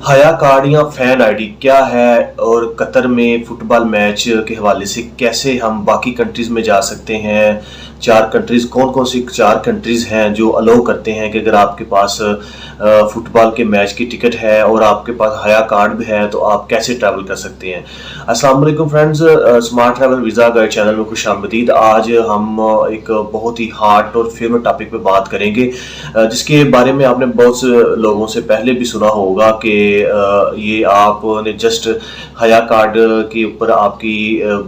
हया कार्ड या fan ID क्या है और कतर में फुटबॉल मैच के हवाले से कैसे हम बाकी कंट्रीज़ में जा सकते हैं। चार कंट्रीज़ कौन कौन सी चार कंट्रीज़ हैं जो अलाउ करते हैं कि अगर आपके पास फुटबॉल के मैच की टिकट है और आपके पास हया कार्ड भी है तो आप कैसे ट्रैवल कर सकते हैं। अस्सलाम वालेकुम friends, smart travel visa guide channel में खुशामदीद। आज हम एक बहुत ही हॉट और फेवरेट टॉपिक पे बात करेंगे जिसके बारे में आपने बहुत से लोगों से पहले भी सुना होगा कि ये आपने जस्ट हया कार्ड के ऊपर आपकी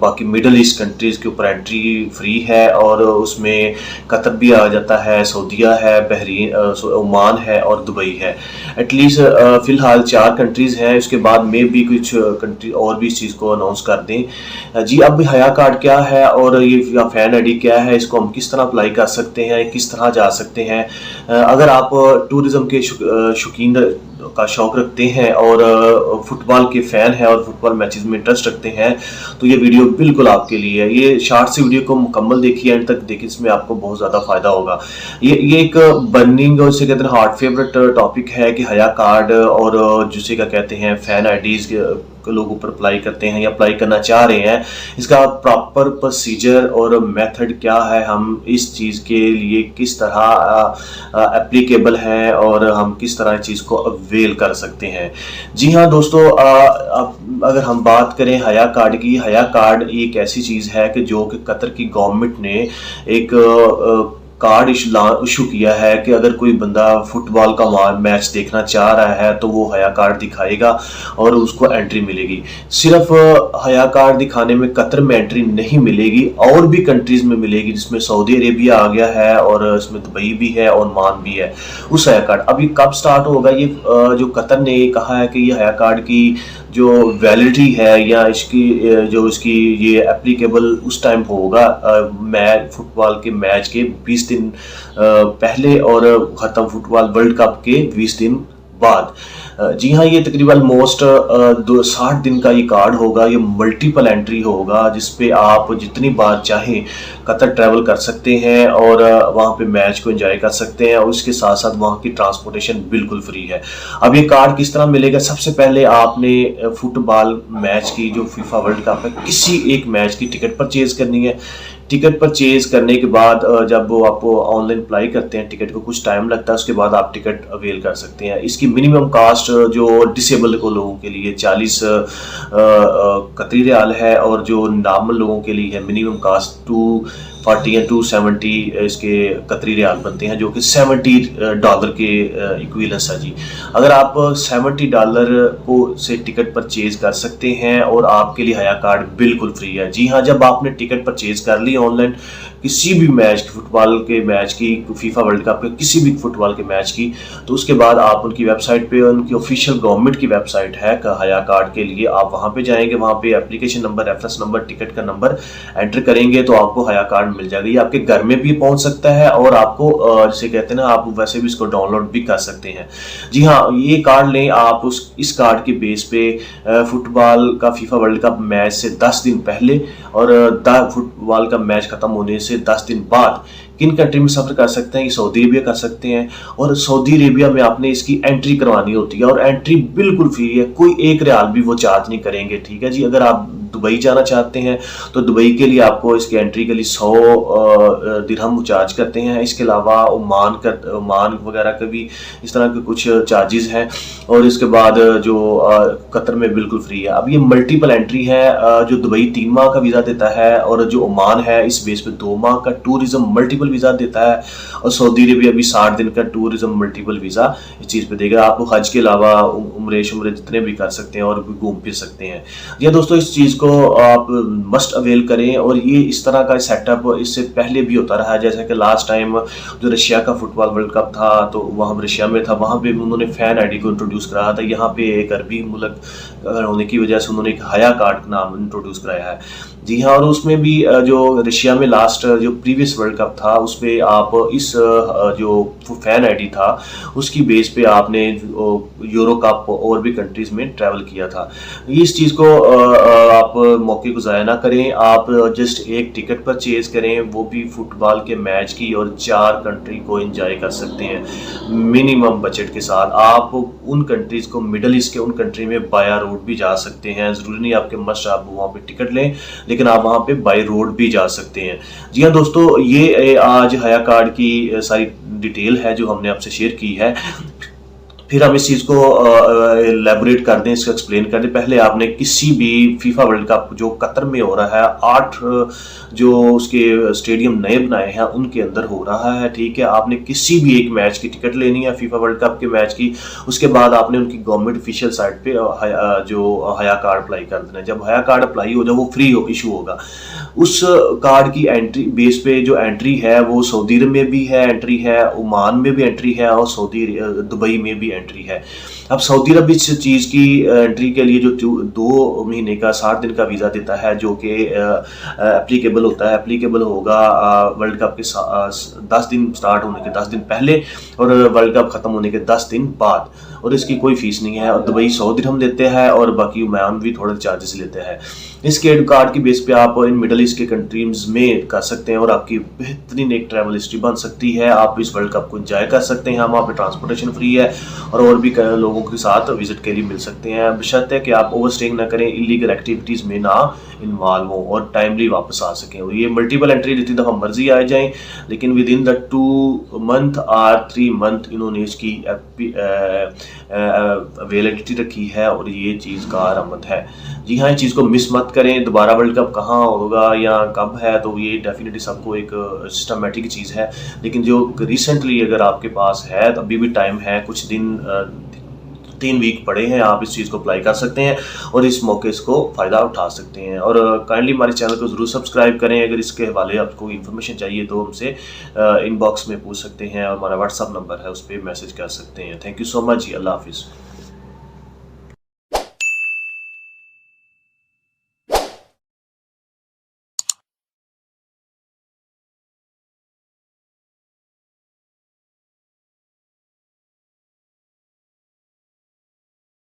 बाकी मिडल ईस्ट कंट्रीज़ के ऊपर एंट्री फ्री है और उसमें कतर भी आ जाता है, सऊदीया है, बहरीन, ओमान है और दुबई है। एटलीस्ट फ़िलहाल चार कंट्रीज़ हैं, उसके बाद में भी कुछ कंट्री और भी इस चीज़ को अनाउंस कर दें। जी, अब हया कार्ड क्या है और ये फैन आईडी क्या है, इसको हम किस तरह अप्लाई कर सकते हैं, किस तरह जा सकते हैं। अगर आप टूरिज़्म के शौकीन का शौक़ रखते हैं और फुटबॉल के फ़ैन हैं और फुटबॉल मैचेस में इंटरेस्ट रखते हैं तो ये वीडियो बिल्कुल आपके लिए है। ये शॉर्ट सी वीडियो को मुकम्मल देखिए, एंड तक देखिए, इसमें आपको बहुत ज़्यादा फ़ायदा होगा। ये एक बर्निंग और इसे कहते हैं हॉट फेवरेट टॉपिक है कि हया कार्ड और जिसे क्या कहते हैं फ़ैन आईडीज़ लोग ऊपर अप्लाई करते हैं या अप्लाई करना चाह रहे हैं। इसका प्रॉपर प्रोसीजर और मेथड क्या है, हम इस चीज़ के लिए किस तरह एप्लीकेबल है और हम किस तरह इस चीज़ को अवेल कर सकते हैं। जी हाँ दोस्तों, अगर हम बात करें हया कार्ड की, हया कार्ड एक ऐसी चीज़ है कि जो कि कतर की गवर्नमेंट ने एक कार्ड इशू किया है कि अगर कोई बंदा फुटबॉल का मैच देखना चाह रहा है तो वो हया कार्ड दिखाएगा और उसको एंट्री मिलेगी। सिर्फ हया कार्ड दिखाने में कतर में एंट्री नहीं मिलेगी, और भी कंट्रीज़ में मिलेगी, जिसमें सऊदी अरेबिया आ गया है और इसमें दुबई भी है और ओमान भी है। उस हया कार्ड अभी कब स्टार्ट होगा, ये जो कतर ने कहा है कि ये हया कार्ड की जो वैलिडिटी है या इसकी ये एप्लीकेबल उस टाइम होगा मैच फुटबॉल के मैच के 20 दिन पहले और ख़त्म फुटबॉल वर्ल्ड कप के 20 दिन बाद। जी हाँ, ये तकरीबन मोस्ट 60 दिन का ये कार्ड होगा। ये मल्टीपल एंट्री होगा जिसपे आप जितनी बार चाहें कतर ट्रैवल कर सकते हैं और वहाँ पे मैच को एंजॉय कर सकते हैं और उसके साथ साथ वहाँ की ट्रांसपोर्टेशन बिल्कुल फ्री है। अब ये कार्ड किस तरह मिलेगा, सबसे पहले आपने फुटबॉल मैच की जो फीफा वर्ल्ड कप है किसी एक मैच की टिकट परचेज करनी है। टिकट परचेज करने के बाद जब वो आप ऑनलाइन अप्लाई करते हैं टिकट को कुछ टाइम लगता है, उसके बाद आप टिकट अवेल कर सकते हैं। इसकी मिनिमम कास्ट जो डिसेबल को लोगों के लिए 40 कतरी रियाल है और जो नॉर्मल लोगों के लिए है मिनिमम कास्ट 240 या 270 इसके कतरी रियाल बनते हैं, जो कि $70 के इक्विवेलेंस है। जी, अगर आप $70 को से टिकट परचेज कर सकते हैं और आपके लिए हया कार्ड बिल्कुल फ्री है। जी हाँ, जब आपने टिकट परचेज कर ली ऑनलाइन किसी भी मैच की, फुटबॉल के मैच की, फीफा वर्ल्ड कप के किसी भी फुटबॉल के मैच की, तो उसके बाद आप उनकी वेबसाइट पे, उनकी ऑफिशियल गवर्नमेंट की वेबसाइट है हया कार्ड के लिए, आप वहाँ पे जाएंगे, वहाँ पे application number, reference number, ticket का नंबर एंटर करेंगे तो आपको हया कार्ड मिल जाएगा। ये आपके घर में भी पहुँच सकता है और आपको जिसे कहते हैं ना, आप वैसे भी इसको डाउनलोड भी कर सकते हैं। जी हाँ, ये कार्ड लें आप, इस कार्ड के बेस पे फुटबॉल का फीफा वर्ल्ड कप मैच से 10 दिन पहले और फुटबॉल का मैच खत्म होने से 10 दिन बाद किन कंट्री में सफ़र कर सकते हैं, सऊदी अरेबिया कर सकते हैं। और सऊदी अरेबिया में आपने इसकी एंट्री करवानी होती है और एंट्री बिल्कुल फ्री है, कोई एक रियाल भी वो चार्ज नहीं करेंगे। ठीक है जी, अगर आप दुबई जाना चाहते हैं तो दुबई के लिए आपको इसकी एंट्री के लिए 100 दिरहम चार्ज करते हैं। इसके अलावा ओमान वगैरह के भी इस तरह के कुछ चार्जेस हैं और इसके बाद जो कतर में बिल्कुल फ्री है। अब ये मल्टीपल एंट्री है, जो दुबई 3 माह का वीज़ा देता है और जो ओमान है इस बेस पे 2 माह का टूरिज्म मल्टीपल वीज़ा देता है और सऊदी अरेबिया भी 60 दिन का टूरिज्म मल्टीपल वीज़ा इस चीज़ पे देगा। आप हज के अलावा उम्रे शुम्रे जितने भी कर सकते हैं और भी घूम फिर सकते हैं। ये दोस्तों, इस चीज़ को आप मस्ट अवेल करें और ये इस तरह का सेटअप इससे पहले भी होता रहा है। जैसे कि लास्ट टाइम जो रशिया का फुटबॉल वर्ल्ड कप था तो वहाँ रशिया में था, वहाँ पे उन्होंने फैन आईडी को इंट्रोड्यूस कराया था। यहाँ पे एक अरबी मुल्क होने की वजह से उन्होंने एक हया कार्ड नाम इंट्रोड्यूस कराया है। जी हाँ, और उसमें भी जो रशिया में लास्ट जो प्रीवियस वर्ल्ड कप था उसमें आप इस जो फैन आईडी था उसकी बेस पे आपने यूरो कप और भी कंट्रीज़ में ट्रैवल किया था। इस चीज़ को आप आप मौके को ज़ाया ना करें, आप जस्ट एक टिकट परचेज़ करें, वो भी फुटबॉल के मैच की, और 4 कंट्री को एंजॉय कर सकते हैं मिनिमम बजट के साथ। आप उन कंट्रीज़ को, मिडल ईस्ट के उन कंट्री में बाय रोड भी जा सकते हैं, ज़रूरी नहीं आपके मस्ट आप वहाँ पे टिकट लें, लेकिन आप वहाँ पे बाय रोड भी जा सकते हैं। जी हाँ दोस्तों, ये आज हया कार्ड की सारी डिटेल है जो हमने आपसे शेयर की है। फिर हम इस चीज़ को एलेबोरेट कर दें, इसको एक्सप्लेन कर दें। पहले आपने किसी भी फीफा वर्ल्ड कप जो कतर में हो रहा है, 8 जो उसके स्टेडियम नए बनाए हैं उनके अंदर हो रहा है, ठीक है। आपने किसी भी एक मैच की टिकट लेनी है फीफा वर्ल्ड कप के मैच की, उसके बाद आपने उनकी गवर्नमेंट ऑफिशियल साइट पे जो हया कार्ड अप्लाई कर देना है। जब हया कार्ड अप्लाई हो जाए, वो फ्री इशू होगा। उस कार्ड की एंट्री बेस पे जो एंट्री है वो सऊदी अरब में भी है एंट्री है, ओमान में भी एंट्री है, और दुबई में भी एंट्री है। अब सऊदी अरब इस चीज़ की एंट्री के लिए जो 2 महीने का 60 दिन का वीज़ा देता है, जो कि एप्लीकेबल होता है, एप्लीकेबल होगा वर्ल्ड कप के 10 दिन स्टार्ट होने के 10 दिन पहले, और वर्ल्ड कप ख़त्म होने के 10 दिन बाद, और इसकी कोई फीस नहीं है। और दुबई 100 दिरहम लेते हैं, और बाकी ओमान भी थोड़े चार्जेस लेते हैं। इस कार्ड की बेस पे आप इन मिडल ईस्ट के कंट्रीज में कर सकते हैं, और आपकी बेहतरीन एक ट्रैवल हिस्ट्री बन सकती है। आप इस वर्ल्ड कप को एंजॉय कर सकते हैं, वहाँ पे ट्रांसपोर्टेशन फ्री है, और भी लोगों के साथ विजिट के लिए मिल सकते हैं। बशर्ते कि आप ओवर स्टेइंग ना करें, इलीगल एक्टिविटीज़ में ना इन्वॉल्व हो, और टाइमली वापस आ सकें। और ये मल्टीपल एंट्री जितनी दफ़ा मर्जी आ जाएं, लेकिन विद इन द 2 मंथ और 3 मंथ इन्होंने इसकी अवेलेबिलिटी रखी है, और ये चीज़ का आरामत है। जी हाँ, इस चीज़ को मिस मत करें। दोबारा वर्ल्ड कप कहाँ होगा या कब है, तो ये डेफिनेटली सबको एक सिस्टमेटिक चीज़ है। लेकिन जो रिसेंटली अगर आपके पास है, तो अभी भी टाइम है, कुछ दिन 3 वीक पड़े हैं, आप इस चीज़ को अप्लाई कर सकते हैं और इस मौके इसको फ़ायदा उठा सकते हैं। और काइंडली हमारे चैनल को ज़रूर सब्सक्राइब करें। अगर इसके हवाले आपको इन्फॉर्मेशन चाहिए तो हमसे इनबॉक्स में पूछ सकते हैं, और हमारा व्हाट्सअप नंबर है, उस पर मैसेज कर सकते हैं। थैंक यू सो मच जी, अल्लाह हाफिज़।